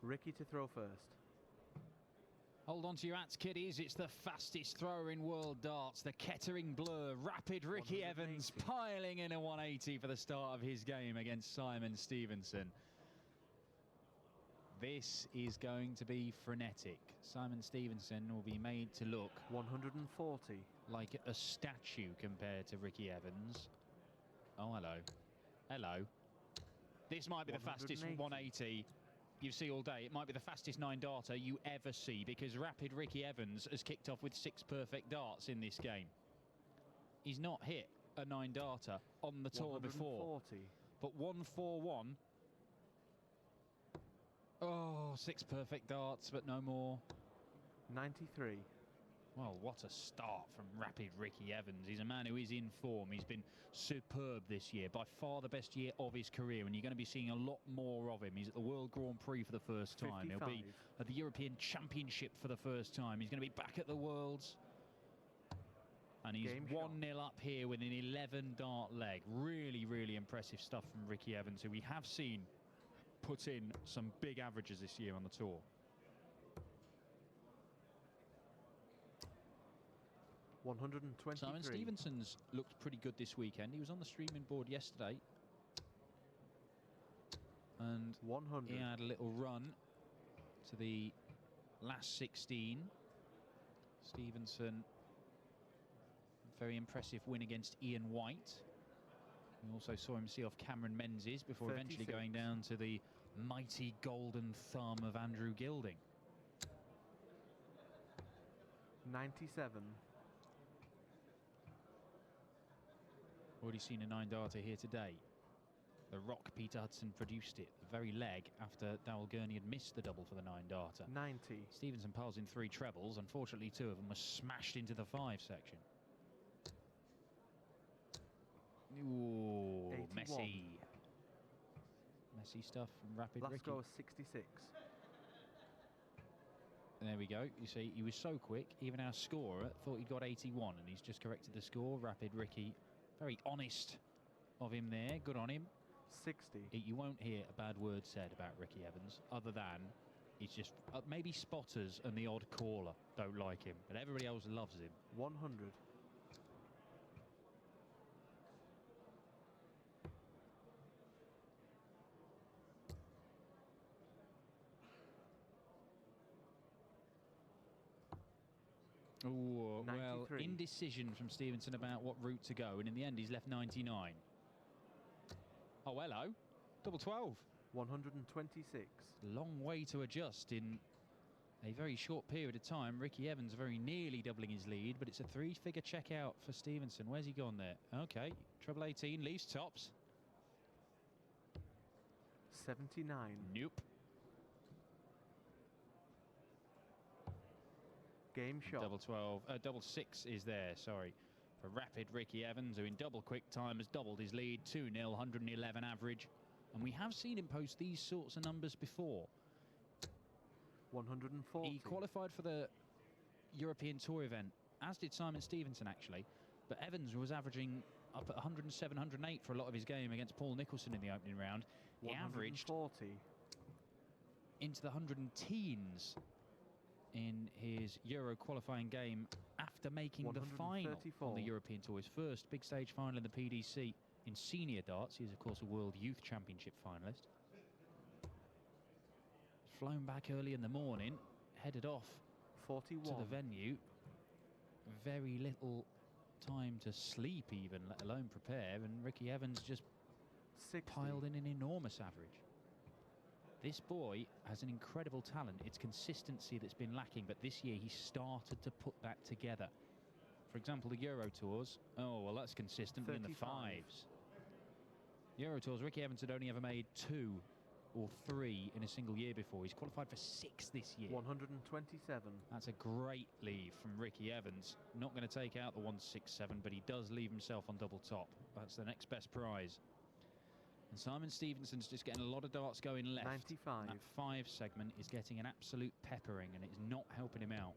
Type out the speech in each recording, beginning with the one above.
Ricky to throw first. Hold on to your hats, kiddies. It's the fastest thrower in world darts. The Kettering Blur. Rapid Ricky Evans piling in a 180 for the start of his game against Simon Stevenson. This is going to be frenetic. Simon Stevenson will be made to look 140. Like a statue compared to Ricky Evans. Oh, hello. Hello. This might be the fastest 180 you see all day. It might be the fastest 9-darter you ever see, because Rapid Ricky Evans has kicked off with 6 perfect darts in this game. He's not hit a 9-darter on the tour before. But 141. Oh, 6 perfect darts, but no more. 93. Well, what a start from Rapid Ricky Evans. He's a man who is in form. He's been superb this year, by far the best year of his career, and you're going to be seeing a lot more of him. He's at the World Grand Prix for the first time. 55. He'll be at the European Championship for the first time. He's going to be back at the Worlds. And he's 1-0 up here with an 11-dart leg. Really, really impressive stuff from Ricky Evans, who we have seen put in some big averages this year on the tour. 123. Simon Stevenson's looked pretty good this weekend. He was on the streaming board yesterday. And 100. He had a little run to the last 16. Stevenson, very impressive win against Ian White. We also saw him see off Cameron Menzies before 36. Eventually going down to the mighty golden thumb of Andrew Gilding. 97. Already seen a 9-darter here today. The Rock Peter Hudson produced it, the very leg after Dowell Gurney had missed the double for the 9-darter. 90. Stevenson piles in 3 trebles. Unfortunately, 2 of them were smashed into the 5 section. Ooh, 81. messy. Messy stuff from Rapid Last Ricky. go was 66. There we go. You see, he was so quick, even our scorer thought he'd got 81, and he's just corrected the score. Rapid Ricky, very honest of him there. Good on him. 60. You won't hear a bad word said about Ricky Evans, other than he's just maybe spotters and the odd caller don't like him, but everybody else loves him. 100. Ooh, well, indecision from Stevenson about what route to go, and in the end he's left 99. Oh, hello. Double 12. 126. Long way to adjust in a very short period of time. Ricky Evans very nearly doubling his lead, but it's a 3-figure check out for Stevenson. Where's he gone there? Okay, treble 18, leaves tops. 79. Nope. Game shot. Double 12, double 6 is there, sorry, for Rapid Ricky Evans, who in double quick time has doubled his lead, 2-0, 111 average. And we have seen him post these sorts of numbers before. 140. He qualified for the European Tour event, as did Simon Stevenson, actually. But Evans was averaging up at 107, 108 for a lot of his game against Paul Nicholson in the opening round. He averaged 40 into the 110s in his Euro qualifying game after making the final on the European Tour. His first big stage final in the PDC in senior darts. He is, of course, a World Youth Championship finalist. Flown back early in the morning, headed off 41 to the venue. Very little time to sleep even, let alone prepare, and Ricky Evans just 60. piled in an enormous average. This boy has an incredible talent. It's consistency that's been lacking, but this year he started to put that together. For example, the Euro Tours, oh, well, that's consistent, but in the 5s. Euro Tours, Ricky Evans had only ever made 2 or 3 in a single year before. He's qualified for 6 this year. 127. That's a great leave from Ricky Evans. Not going to take out the 167, but he does leave himself on double top. That's the next best prize. And Simon Stevenson's just getting a lot of darts going left. 95. That 5 segment is getting an absolute peppering, and it's not helping him out.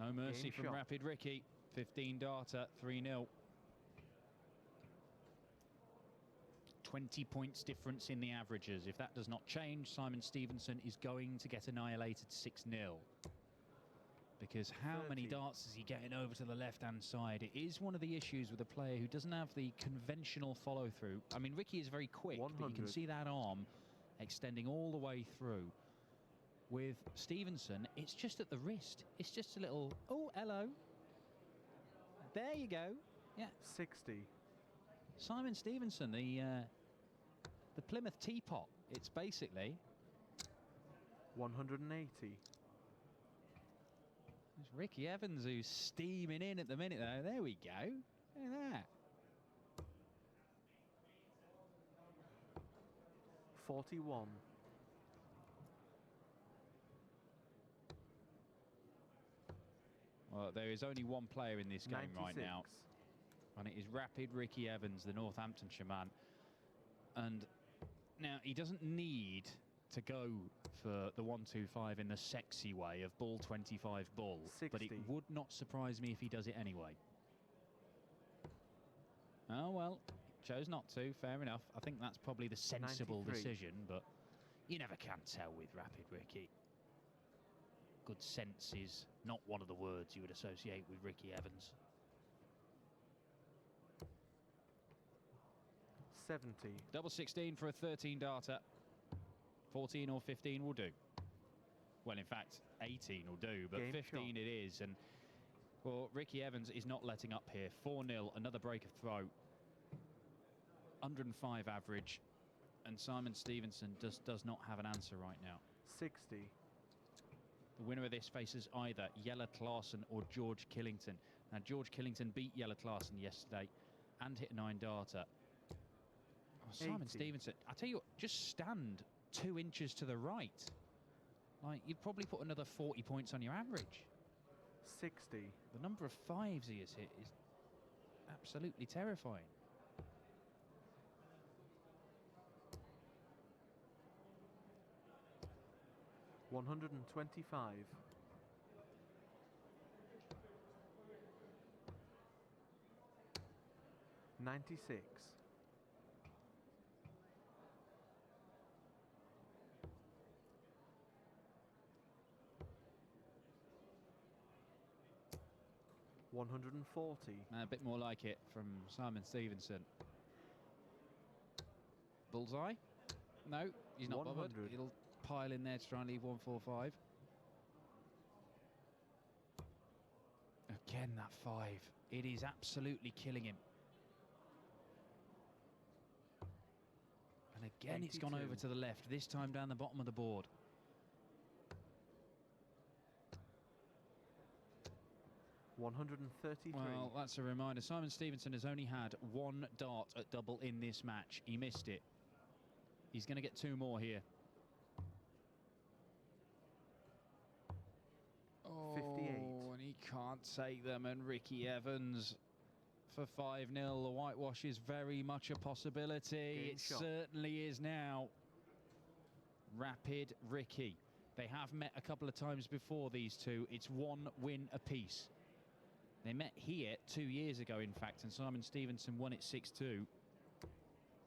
No mercy from Rapid Ricky. 15 darter, 3-0. 20 points difference in the averages. If that does not change, Simon Stevenson is going to get annihilated 6-0. Because how many 30. darts is he getting over to the left-hand side? It is one of the issues with a player who doesn't have the conventional follow-through. I mean, Ricky is very quick, 100. but you can see that arm extending all the way through. With Stevenson, it's just at the wrist. It's just a little, oh, hello. There you go. Yeah. 60. Simon Stevenson, the Plymouth teapot. It's basically 180. It's Ricky Evans who's steaming in at the minute, though. There we go. Look at that. 41. Well, there is only one player in this game 96. right now, and it is Rapid Ricky Evans, the Northamptonshire man. And now he doesn't need to go for the 1-2-5 in the sexy way of ball 25 bull, 60. but it would not surprise me if he does it anyway. Oh, well, chose not to, fair enough. I think that's probably the sensible 93. decision, but you never can tell with Rapid Ricky. Good sense is not one of the words you would associate with Ricky Evans. 70. Double 16 for a 13 darter. 14 or 15 will do. Well, in fact, 18 will do, but Game 15 shot. it is. And, well, Ricky Evans is not letting up here. 4-0, another break of throw. 105 average. And Simon Stevenson does not have an answer right now. 60. The winner of this faces either Jelle Klaassen or George Killington. Now, George Killington beat Jelle Klaassen yesterday and hit a 9 darter. Oh, Simon 80. Stevenson, I tell you what, just stand 2 inches to the right. Like, you'd probably put another 40 points on your average. 60. The number of 5s he has hit is absolutely terrifying. $125. 96. 140. A bit more like it from Simon Stevenson. Bullseye? No, he's not bothered. 100. He'll pile in there to try and leave 145. Again, that 5. It is absolutely killing him. And again, it's gone 82. over to the left, this time down the bottom of the board. $133. Well, that's a reminder. Simon Stevenson has only had 1 dart at double in this match. He missed it. He's going to get 2 more here. 58. Oh, and he can't take them. And Ricky Evans for 5-0. The whitewash is very much a possibility. Game It shot. certainly is now. Rapid Ricky. They have met a couple of times before, these two. It's 1 win apiece. They met here 2 years ago, in fact, and Simon Stevenson won it 6-2.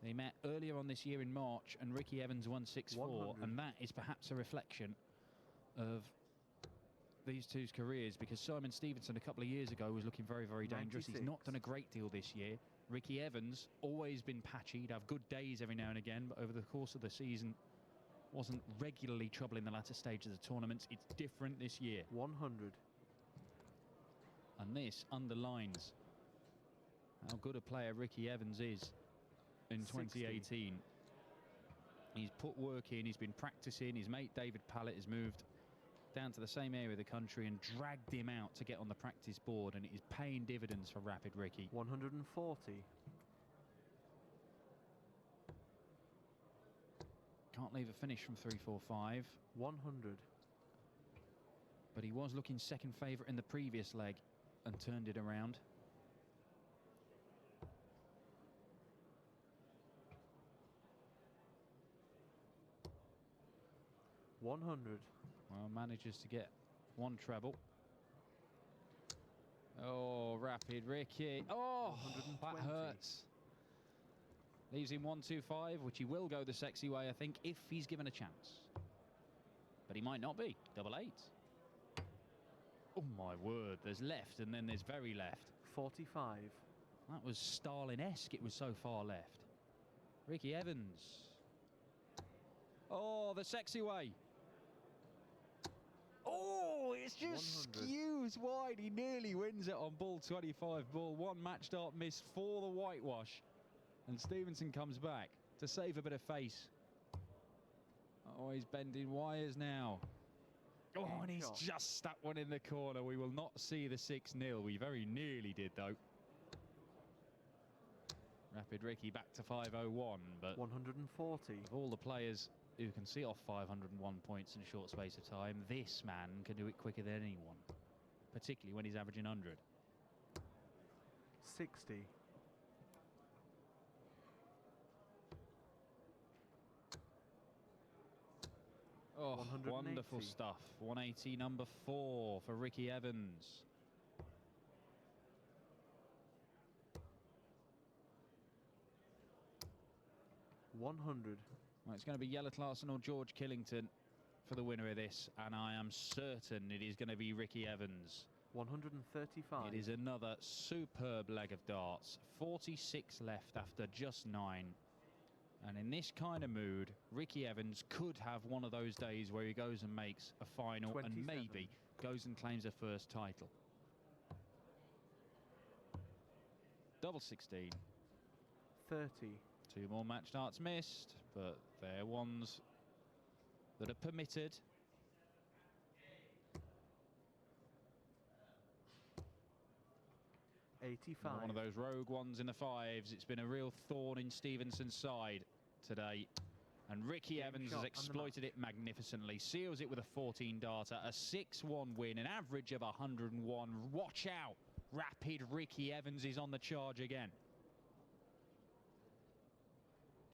They met earlier on this year in March, and Ricky Evans won 6-4, 100. and that is perhaps a reflection of these two's careers, because Simon Stevenson a couple of years ago was looking very, very dangerous. 96. He's not done a great deal this year. Ricky Evans, always been patchy. He'd have good days every now and again, but over the course of the season, wasn't regularly troubling the latter stage of the tournament. It's different this year. 100. And this underlines how good a player Ricky Evans is in 60. 2018. He's put work in, he's been practicing. His mate David Pallett has moved down to the same area of the country and dragged him out to get on the practice board, and it is paying dividends for Rapid Ricky. 140. Can't leave a finish from 3-4-5. 100. But he was looking second favourite in the previous leg and turned it around. $100. Well, manages to get 1 treble. Oh, Rapid Ricky. Oh, that 120. hurts. Leaves him 125, which he will go the sexy way, I think, if he's given a chance. But he might not be. Double 8. Oh, my word. There's left, and then there's very left. 45. That was Stalin-esque. It was so far left. Ricky Evans. Oh, the sexy way. Oh, it's just 100. skews wide. He nearly wins it on ball 25. Ball 1 match start miss for the whitewash. And Stevenson comes back to save a bit of face. Oh, he's bending wires now. Oh, and he's just stuck one in the corner. We will not see the 6-0. We very nearly did, though. Rapid Ricky back to 501, but 140. of all the players who can see off 501 points in a short space of time, this man can do it quicker than anyone, particularly when he's averaging 100. 60. Oh, 180. wonderful stuff. 180, number 4 for Ricky Evans. $100. Well, it's going to be Jelle Klaassen or George Killington for the winner of this, and I am certain it is going to be Ricky Evans. 135. It is another superb leg of darts. 46 left after just 9. And in this kind of mood, Ricky Evans could have one of those days where he goes and makes a final 27. and maybe goes and claims a first title. Double 16. 30. 2 more match darts missed, but they're ones that are permitted. $85. One of those rogue ones in the 5s. It's been a real thorn in Stevenson's side today. And Ricky Evans has exploited it magnificently. Seals it with a 14-darter, a 6-1 win, an average of 101. Watch out. Rapid Ricky Evans is on the charge again.